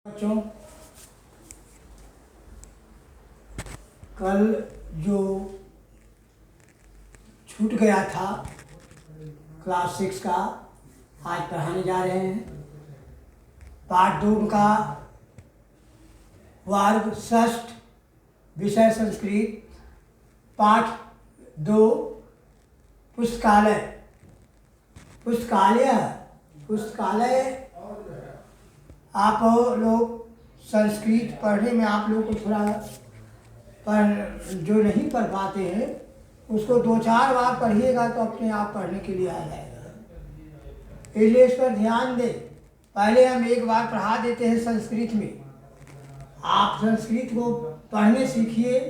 बच्चों, कल जो छूट गया था क्लास 6 का आज पढ़ाने जा रहे हैं। पाठ 2 का वर्ग षष्ठ विषय संस्कृत पाठ 2 पुस्तकालय। पुस्तकालय आप लोग संस्कृत पढ़ने में आप लोग को थोड़ा जो नहीं पढ़ पाते हैं उसको 2-4 बार पढ़िएगा तो अपने आप पढ़ने के लिए आ जाएगा। इसलिए इस पर ध्यान दें। पहले हम एक बार पढ़ा देते हैं संस्कृत में, आप संस्कृत को पढ़ने सीखिए,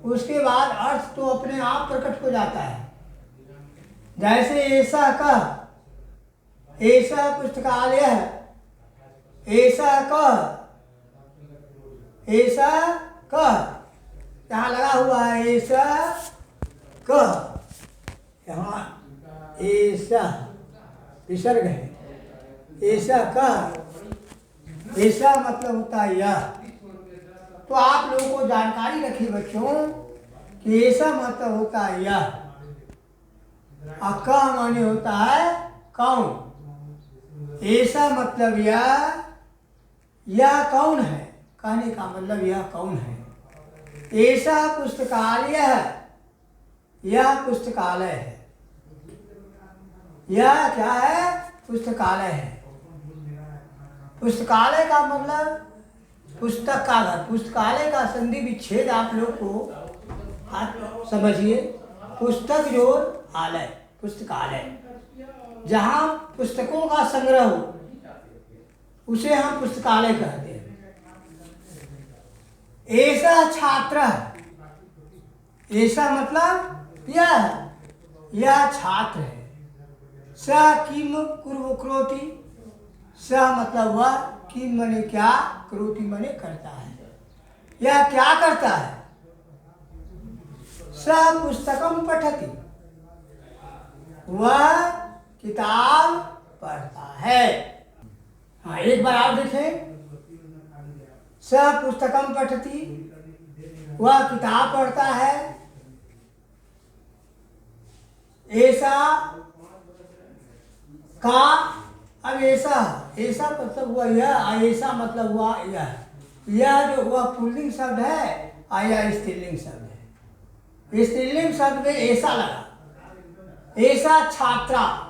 उसके बाद अर्थ तो अपने आप प्रकट हो जाता है। जैसे ऐसा पुस्तकालय है, ऐसा यहाँ लगा हुआ है, ऐसा यहाँ ऐसा विसर्ग है, ऐसा ऐसा मतलब होता है यह। तो आप लोगों को जानकारी रखिए बच्चों कि ऐसा मतलब होता है यह, अका माने होता है कौन। ऐसा मतलब यह कौन है, कहने का मतलब यह कौन है। ऐसा पुस्तकालय है, यह पुस्तकालय है। यह क्या है? पुस्तकालय है। पुस्तकालय का मतलब पुस्तक का घर। पुस्तकालय का संधि विच्छेद आप लोग को आप समझिए। पुस्तक जो आलय, पुस्तकालय जहाँ पुस्तकों का संग्रह हो उसे हम पुस्तकालय कहते हैं। ऐसा छात्र, ऐसा मतलब यह छात्र है। स किम करोति, स मतलब वह, किम मने क्या, करोति मने करता है। यह क्या करता है? स पुस्तकम पठति, वह किताब पढ़ता है। हाँ, एक बार आप देखें, स पुस्तकम पठति, वह किताब पढ़ता है। ऐसा का, अब ऐसा मतलब हुआ यह, ऐसा मतलब हुआ यह जो हुआ पुल्लिंग शब्द है और यह स्त्रीलिंग शब्द है। स्त्रीलिंग शब्द में ऐसा लगा। ऐसा छात्रा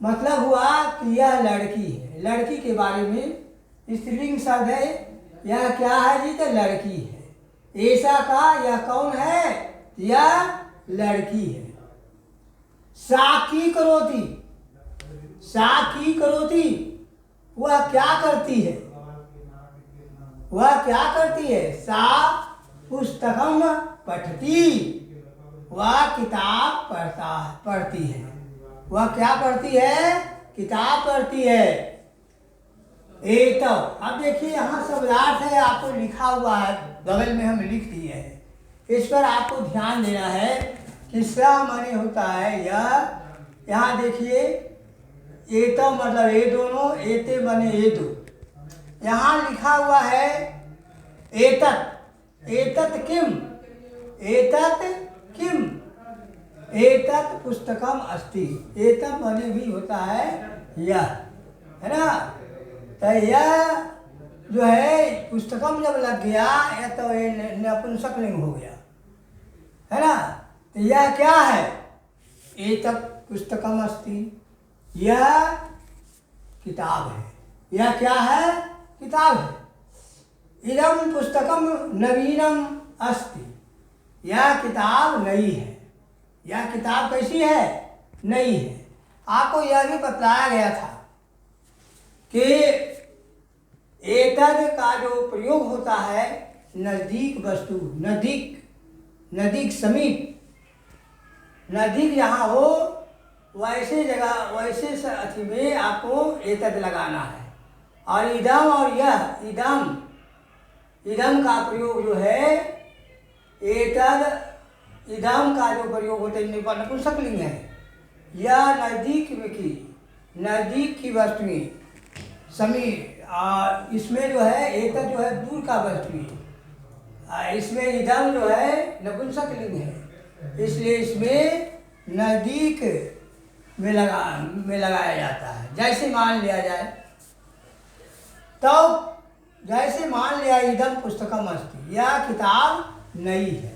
मतलब हुआ कि यह लड़की है। लड़की के बारे में स्त्रीलिंग शब्द है, यह क्या है जी? तो लड़की है। ऐसा का यह कौन है? यह लड़की है। साकी करोती, साकी करोती, वह क्या करती है? वह क्या करती है? सा पुस्तकम पठती, वह किताब पढ़ती है। वह क्या पढ़ती है? किताब पढ़ती है। तो अब देखिए यहाँ शब्दार्थ है, आपको लिखा हुआ है, बगल में हम लिख दिए हैं। इस पर आपको ध्यान देना है कि स माने होता है यह। यहाँ देखिए, एतो मतलब ये दोनों, एते माने ये दो। यहाँ लिखा हुआ है एतत्, एतत् किम, एतत् किम, एतत् पुस्तकम अस्ति। एतत् माने भी होता है यह, है ना। तो यह जो है पुस्तकम जब लग गया या तो ये नपुंसकलिंग हो गया, है ना। तो यह क्या है? एतत् पुस्तकम अस्ति, यह किताब है। यह क्या है? किताब है। इदम पुस्तकम नवीनम अस्ति, यह किताब नई है। यह किताब कैसी है? नई है। आपको यह भी बतलाया गया था कि एतद का जो प्रयोग होता है नजदीक वस्तु, नजदीक समीप, नजदीक जहाँ हो वैसे जगह, वैसे अथी में आपको एतद लगाना है। और इदम और यह, इदम का प्रयोग जो है, एतद इदम का जो प्रयोग होता है नपुंसकलिंग है। यह नजदीक की वस्तुएं, समीप इसमें जो है एतत् जो है दूर का वस्तु है, इसमें इदम जो है नपुंसक लिंग है, इसलिए इसमें नजदीक में लगाया जाता है। जैसे मान लिया जाए तो जैसे मान लिया इदम पुस्तकम अस्ति, यह किताब नई है,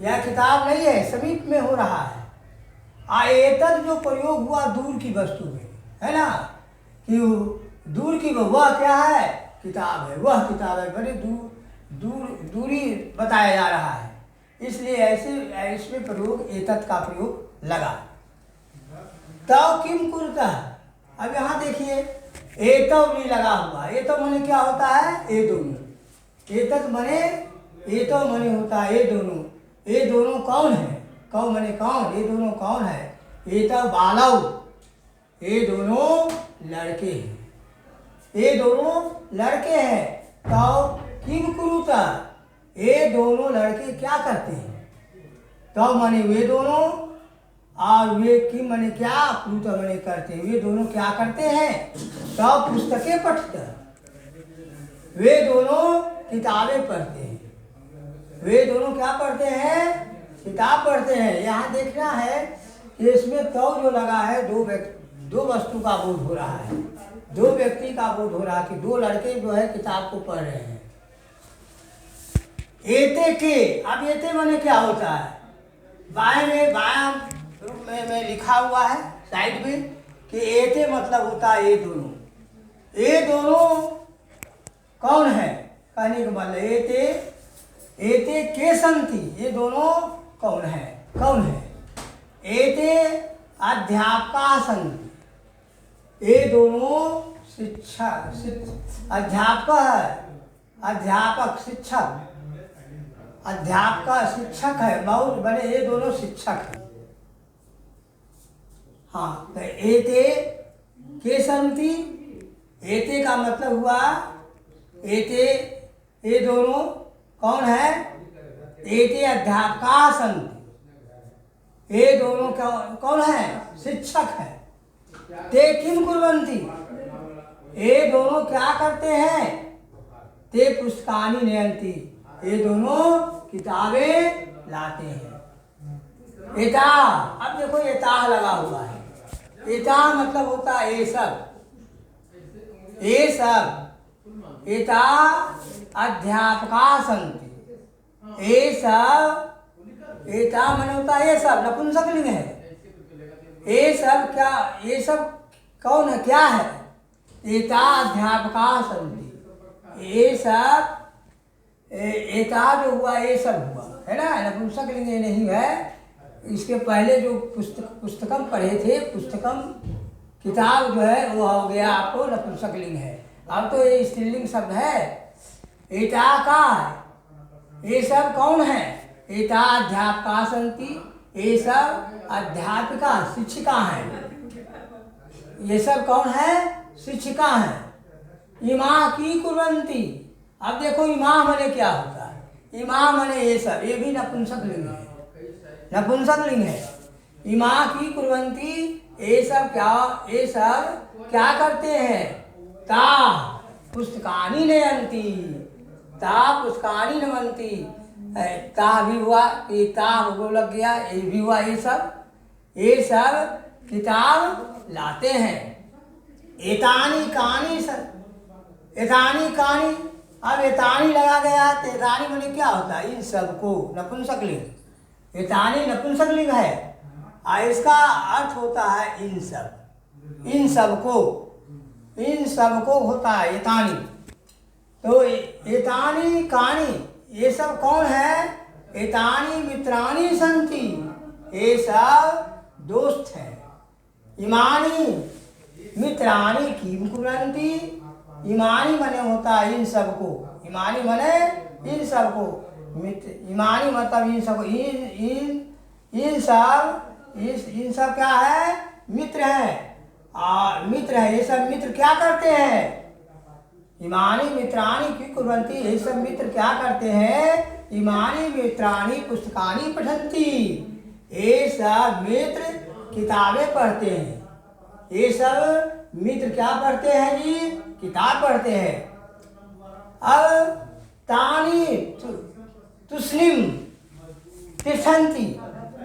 यह किताब नहीं है, समीप में हो रहा है। एतत् जो प्रयोग हुआ दूर की वस्तु में, है ना, कि दूर की वह क्या है, किताब है, वह किताब है, बड़े दूरी बताया जा रहा है, इसलिए ऐसे इसमें प्रयोग एतत् का प्रयोग लगा। तव किम कुरुतः, अब यहाँ देखिए एतव भी लगा हुआ, एतव मने क्या होता है, ये दोनों, एतत् मने एतव मने होता है ये दोनों कौन है, कौ मने कौन, ये दोनों कौन है, एतव बालव, ये दोनों लड़के हैं, ये दोनों लड़के हैं। तो किम कुरुता, ये दोनों लड़के क्या करते हैं, तो माने वे दोनों, और वे किम माने क्या, कुरुता माने करते हैं, वे दोनों क्या करते हैं, तो पुस्तकें पढ़ते, वे दोनों किताबें पढ़ते हैं, वे दोनों क्या पढ़ते हैं, किताब पढ़ते हैं। यहाँ देखना है कि इसमें तो जो लगा है दो वस्तु का बोध हो रहा है, दो व्यक्ति का बोध हो रहा है कि दो लड़के जो है किताब को पढ़ रहे हैं। एते के, अब एते माने क्या होता है, बायां रूप में लिखा हुआ है साइड में कि एते मतलब होता है ये दोनों कौन है, कहने का मतलब एते के संति, ये दोनों कौन है, एते अध्यापका संति, ये दोनों अध्यापक शिक्षक है, बहुत बड़े, ये दोनों शिक्षक हैं। हाँ, तो एते के संति, एते का मतलब हुआ ये दोनों कौन है, एते अध्यापका संति, ये दोनों कौन है, शिक्षक है। ते किम कुर्वन्ति, ये दोनों क्या करते हैं, ते पुस्तकानि नयन्ति, ये दोनों किताबें लाते हैं। एता, अब देखो एता लगा हुआ है, एता मतलब होता है ये सब, एता अध्यापका संति, ये सब, एता मन होता है ये सब, नपुंसक लिंग है, ये सब क्या, ये सब कौन है, क्या है, एता अध्यापका संति, ये सब, एता जो हुआ ये सब हुआ है ना, नपुंसक लिंग नहीं है। इसके पहले जो पुस्तकम पढ़े थे, पुस्तकम किताब जो है वो हो गया आपको नपुंसक लिंग है। अब तो ये स्त्रीलिंग शब्द है, एता का है, ये सब कौन है, एता अध्यापका संति, ये सब अध्यापिका शिक्षिका है, ये सब कौन है, शिक्षिका है। इमा की कुर्वन्ति, अब देखो इमा मने क्या होता है, इमा मने ये सब, ये भी नपुंसक लिंग है, नपुंसक लिंग है। इमा की कुर्वन्ति, ये सब क्या करते हैं, ता पुस्तकानि नयन्ति, ता पुस्तकानि नमन्ति, ता भी हुआ, ये ता वो लग गया, ये भी हुआ, ये सब किताब लाते हैं। एतानी कानी एतानी कानी, अब एतानी लगा गया तो एतानी माने क्या होता है, इन सबको, नपुंसक लिंग, एतानी नपुंसक लिंग है, इसका अर्थ होता है इन सब, इन सबको होता है एतानी। तो एतानी कानी, ये सब कौन है, एतानी मित्राणि संति, ये सब दोस्त हैं। इमानी मित्राणि किम कुर्वन्ति, इमानी मने होता है इन सबको, इमानी मने इन सबको, इमानी मतलब इन सबको, इन सब क्या है, मित्र है, मित्र है, ये सब मित्र क्या करते हैं, इमानी मित्राणि की कुर्वन्ति, ये सब मित्र क्या करते हैं, इमानी मित्राणि पुस्तकानि पठन्ति, ये सब मित्र किताबें पढ़ते हैं, ये सब मित्र क्या पढ़ते हैं जी, किताब पढ़ते हैं। अब तानी तुस्लिम तिष्ठन्ति।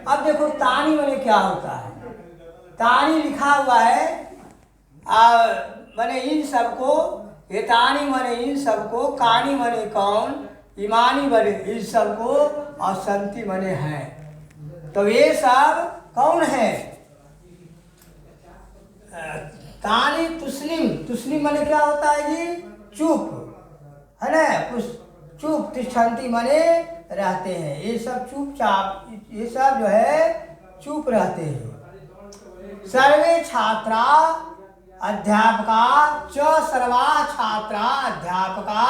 अब देखो तानी माने क्या होता है। तानी लिखा हुआ है माने इन सबको, ये तानी माने इन सबको, कानी माने कौन, ईमानी माने इन सबको, और संति माने हैं। तो ये सब कौन है? तानी तुस्लिम, तुस्लिम माने क्या होता है जी? चुप, है ना, चुप। तिष्ठन्ति माने रहते हैं। ये सब चुपचाप, ये सब जो है चुप रहते हैं। सर्वे छात्रा अध्यापका च, सर्वा छात्रा अध्यापका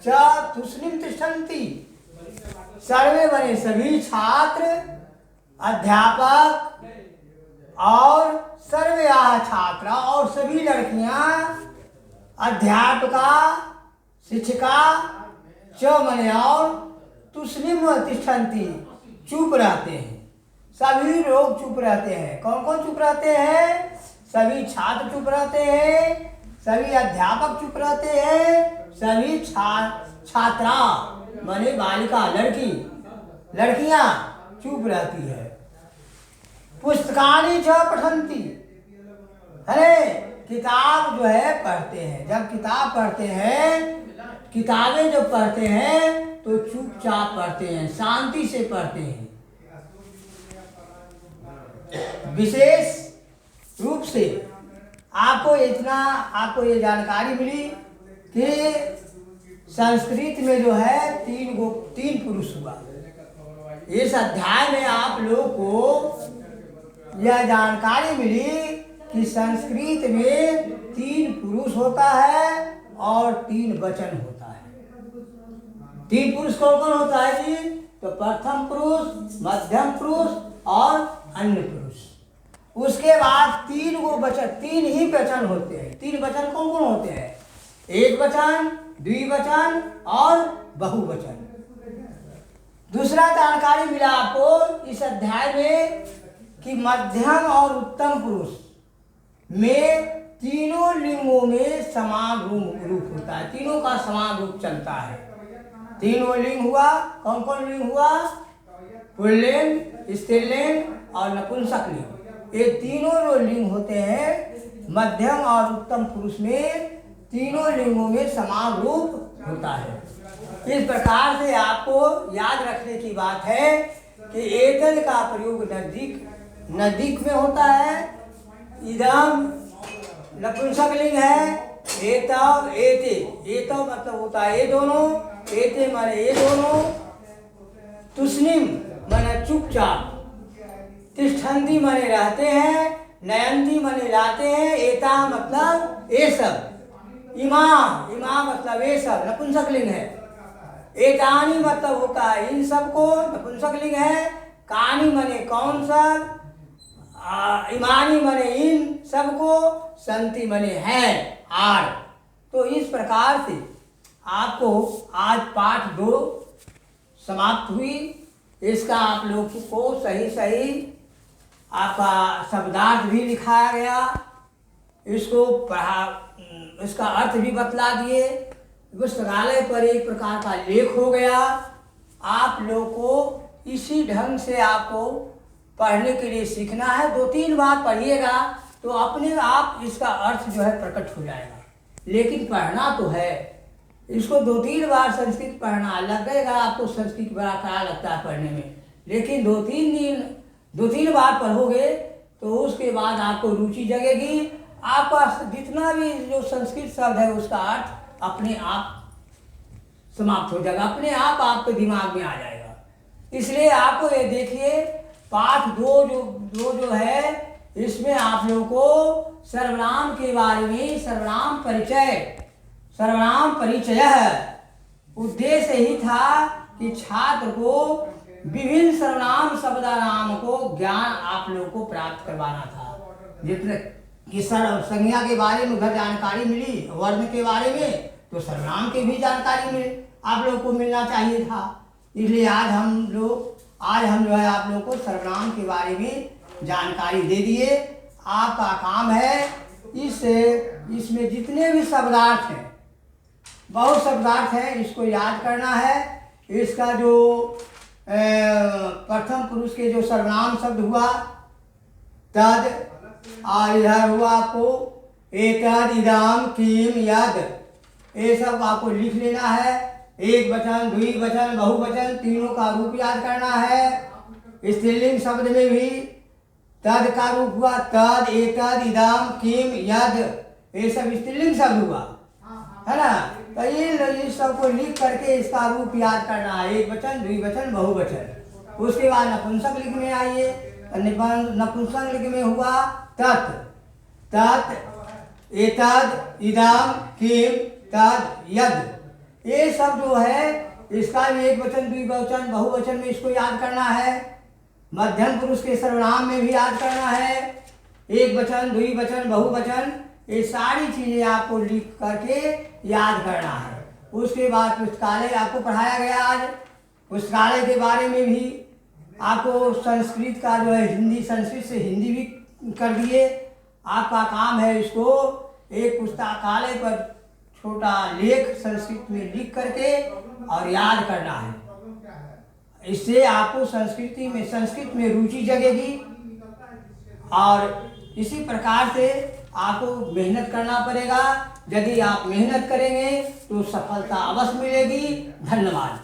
च तुस्लिम तिष्ठन्ति। सर्वे माने सभी छात्र, अध्यापक और सर्वया छात्रा और सभी लड़कियां, अध्यापका शिक्षिका, च माने और, तुस्लिम तिष्ठन्ति चुप रहते हैं। सभी लोग चुप रहते हैं। कौन कौन चुप रहते हैं? सभी छात्र चुप रहते हैं, सभी अध्यापक चुप रहते हैं, सभी छात्रा माने बालिका लड़की, लड़कियां चुप रहती है। पुस्तकानि च पठन्ति। अरे किताब जो है पढ़ते हैं। जब किताब पढ़ते हैं, किताबें जब पढ़ते हैं तो चुपचाप पढ़ते हैं, शांति से पढ़ते हैं। विशेष रूप से आपको ये जानकारी मिली कि संस्कृत में जो है तीन पुरुष हुआ। इस अध्याय में आप लोग को यह जानकारी मिली कि संस्कृत में 3 पुरुष होता है और 3 वचन होता है। 3 पुरुष कौन कौन होता है जी? तो प्रथम पुरुष, मध्यम पुरुष और अन्य पुरुष। उसके बाद 3 वचन, 3 ही वचन होते हैं। 3 वचन कौन कौन होते हैं? एक वचन, द्विवचन और बहुवचन। दूसरा जानकारी मिला आपको इस अध्याय में कि मध्यम और उत्तम पुरुष में तीनों लिंगों में समान रूप होता है। तीनों का समान रूप चलता है। तीनों लिंग हुआ, कौन कौन लिंग हुआ? पुल्लिंग, स्त्रीलिंग और नपुंसकलिंग। ये तीनों जो लिंग होते हैं मध्यम और उत्तम पुरुष में, तीनों लिंगों में समान रूप होता है। इस प्रकार से आपको याद रखने की बात है कि एतद का प्रयोग नजदीक में होता है। इदम नपुंसकलिंग है, एतव एते, एतव मतलब होता है ये दोनों, एते माने ये दोनों, तुस्लिम माने चुपचाप, तिष्ठन्ति माने रहते हैं, नयन्ति माने लाते हैं, एता मतलब ये सब, इमा मतलब ये सब नपुंसकलिंग है, एतानी मतलब होता है इन सबको, नपुंसकलिंग है, कानी माने कौन सब, इमानी माने इन सबको, संति माने है आर। तो इस प्रकार से आपको आज पाठ 2 समाप्त हुई। इसका आप लोगों को सही आपका शब्दार्थ भी लिखाया गया, इसको पढ़ा, इसका अर्थ भी बतला दिए। पुस्तकालय पर एक प्रकार का लेख हो गया। आप लोग को इसी ढंग से आपको पढ़ने के लिए सीखना है। 2-3 बार पढ़िएगा तो अपने आप इसका अर्थ जो है प्रकट हो जाएगा। लेकिन पढ़ना तो है, इसको 2-3 बार संस्कृत पढ़ना लगेगा आपको। संस्कृत बड़ा कड़ा लगता है पढ़ने में, लेकिन 2-3 बार पढ़ोगे तो उसके बाद आपको रुचि जगेगी। आपका जितना भी जो संस्कृत शब्द है उसका अर्थ अपने आप समाप्त हो जाएगा, अपने आप आपके दिमाग में आ जाएगा। इसलिए आपको ये देखिए पाठ 2 जो है इसमें आप लोगों को सर्वनाम के बारे में, सर्वनाम परिचय उद्देश्य ही था कि छात्र को विभिन्न सर्वनाम शब्दानाम को ज्ञान आप लोगों को प्राप्त करवाना था। जितने कि संज्ञा के बारे में उधर जानकारी मिली, वर्ण के बारे में तो सर्वनाम की भी जानकारी मिली, आप लोगों को मिलना चाहिए था। इसलिए आज हम जो है आप लोगों को सर्वनाम के बारे में जानकारी दे दिए। आपका काम है इसमें जितने भी शब्दार्थ हैं, बहुत शब्दार्थ हैं, इसको याद करना है। इसका जो प्रथम पुरुष के जो सर्वनाम शब्द हुआ तद, इधर हुआ आपको एतद, इदम, किम, यद, ये सब आपको लिख लेना है। एक वचन, द्विवचन, बहुवचन तीनों का रूप याद करना है। स्त्रीलिंग शब्द में भी तद का रूप हुआ तद, एतद, इदम, किम, यद, ये सब स्त्रीलिंग शब्द हुआ, है ना। तो ये सब को लिख करके इसका रूप याद करना है। एक वचन, द्विवचन, बहुवचन। उसके बाद नपुंसक लिंग में आइए। नपुंसक लिंग में हुआ तत्, एतद, इदम, किम, तद, यद, ये सब जो है इसका भी एक वचन, द्विवचन, बहुवचन में इसको याद करना है। मध्यम पुरुष के सर्वनाम में भी याद करना है। एक वचन, द्विवचन, बहुवचन, ये सारी चीजें आपको लिख करके याद करना है। उसके बाद पुस्तकालय आपको पढ़ाया गया आज। पुस्तकालय के बारे में भी आपको संस्कृत का जो है हिंदी, संस्कृत से हिंदी भी कर दिए। आपका काम है इसको एक पुस्तकालय पर छोटा लेख संस्कृत में लिख करके और याद करना है। इससे आपको संस्कृत में रुचि जगेगी और इसी प्रकार से आपको मेहनत करना पड़ेगा। यदि आप मेहनत करेंगे तो सफलता अवश्य मिलेगी। धन्यवाद।